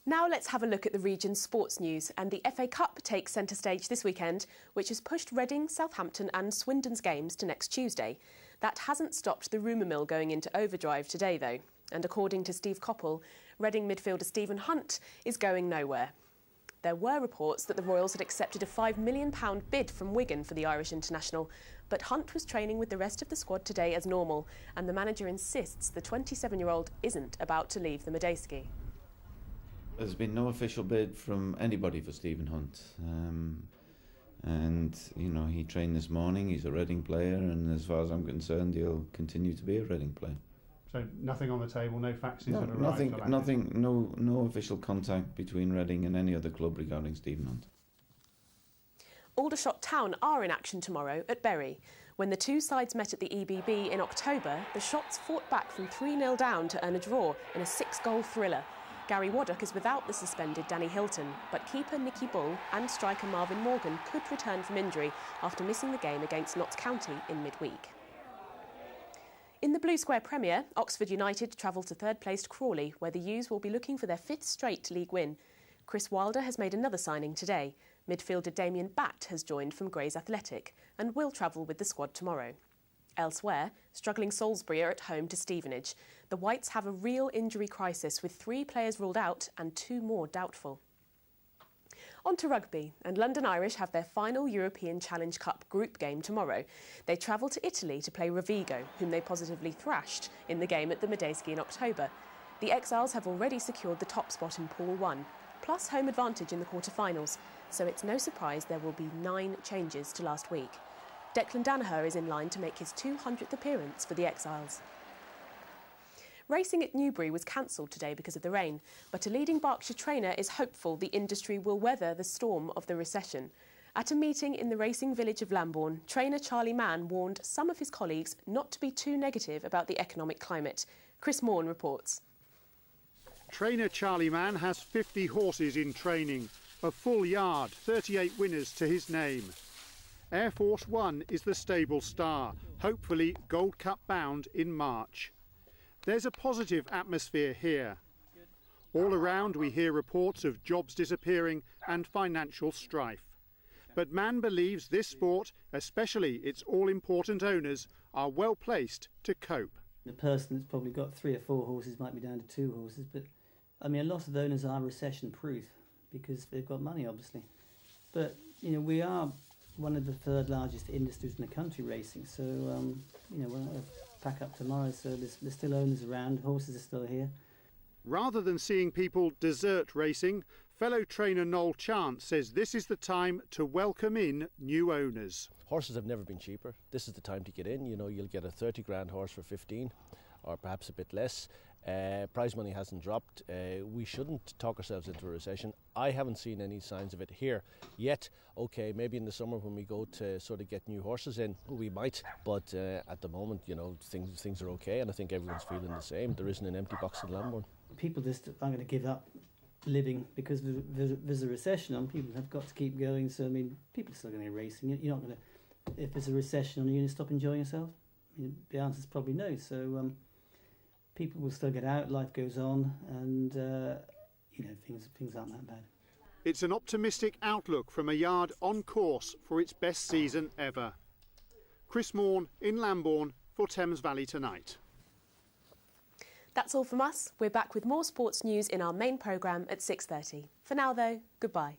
Now let's have a look at the region's sports news, and the FA Cup takes centre stage this weekend, which has pushed Reading, Southampton and Swindon's games to next Tuesday. That hasn't stopped the rumour mill going into overdrive today though, and according to Steve Coppell, Reading midfielder Stephen Hunt is going nowhere. There were reports that the Royals had accepted a £5 million bid from Wigan for the Irish international, but Hunt was training with the rest of the squad today as normal, and the manager insists the 27-year-old isn't about to leave the Medeski. There's been no official bid from anybody for Stephen Hunt, and you know, he trained this morning. He's a Reading player, and as far as I'm concerned, he'll continue to be a Reading player. So nothing on the table, no faxes have arrived? No official contact between Reading and any other club regarding Stephen Hunt. Aldershot Town are in action tomorrow at Bury. When the two sides met at the EBB in October, the Shots fought back from 3-0 down to earn a draw in a 6-goal thriller. Gary Waddock is without the suspended Danny Hilton, but keeper Nicky Bull and striker Marvin Morgan could return from injury after missing the game against Notts County in midweek. In the Blue Square Premier, Oxford United travel to third-placed Crawley, where the U's will be looking for their fifth straight league win. Chris Wilder has made another signing today. Midfielder Damien Batt has joined from Grays Athletic and will travel with the squad tomorrow. Elsewhere, struggling Salisbury are at home to Stevenage. The Whites have a real injury crisis, with 3 players ruled out and 2 more doubtful. On to rugby, and London Irish have their final European Challenge Cup group game tomorrow. They travel to Italy to play Rovigo, whom they positively thrashed in the game at the Medeski in October. The Exiles have already secured the top spot in Pool 1, plus home advantage in the quarter-finals, so it's no surprise there will be 9 changes to last week. Declan Danaher is in line to make his 200th appearance for the Exiles. Racing at Newbury was cancelled today because of the rain, but a leading Berkshire trainer is hopeful the industry will weather the storm of the recession. At a meeting in the racing village of Lambourne, trainer Charlie Mann warned some of his colleagues not to be too negative about the economic climate. Chris Morn reports. Trainer Charlie Mann has 50 horses in training, a full yard, 38 winners to his name. Air Force One is the stable star, hopefully Gold Cup bound in March. There's a positive atmosphere here. All around we hear reports of jobs disappearing and financial strife. But Mann believes this sport, especially its all-important owners, are well placed to cope. The person that's probably got 3 or 4 horses might be down to 2 horses, but I mean, a lot of the owners are recession-proof because they've got money, obviously. But, you know, we are one of the 3rd largest industries in the country, racing, so, you know, we'll pack up tomorrow, so there's still owners around, horses are still here. Rather than seeing people desert racing, fellow trainer Noel Chant says this is the time to welcome in new owners. Horses have never been cheaper. This is the time to get in. You know, you'll get a 30 grand horse for 15 or perhaps a bit less. Prize money hasn't dropped. We shouldn't talk ourselves into a recession. I haven't seen any signs of it here yet. Okay, maybe in the summer when we go to sort of get new horses in, we might. But at the moment, you know, things are okay, and I think everyone's feeling the same. There isn't an empty box in Lambourne. People just aren't going to give up living because there's a recession on. People have got to keep going. So I mean, people are still going to be racing. You're not going to, if there's a recession, are you going to stop enjoying yourself? I mean, the answer is probably no. So people will still get out. Life goes on, and you know, things aren't that bad. It's an optimistic outlook from a yard on course for its best season ever. Chris Morn in Lambourne for Thames Valley Tonight. That's all from us. We're back with more sports news in our main programme at 6:30. For now, though, goodbye.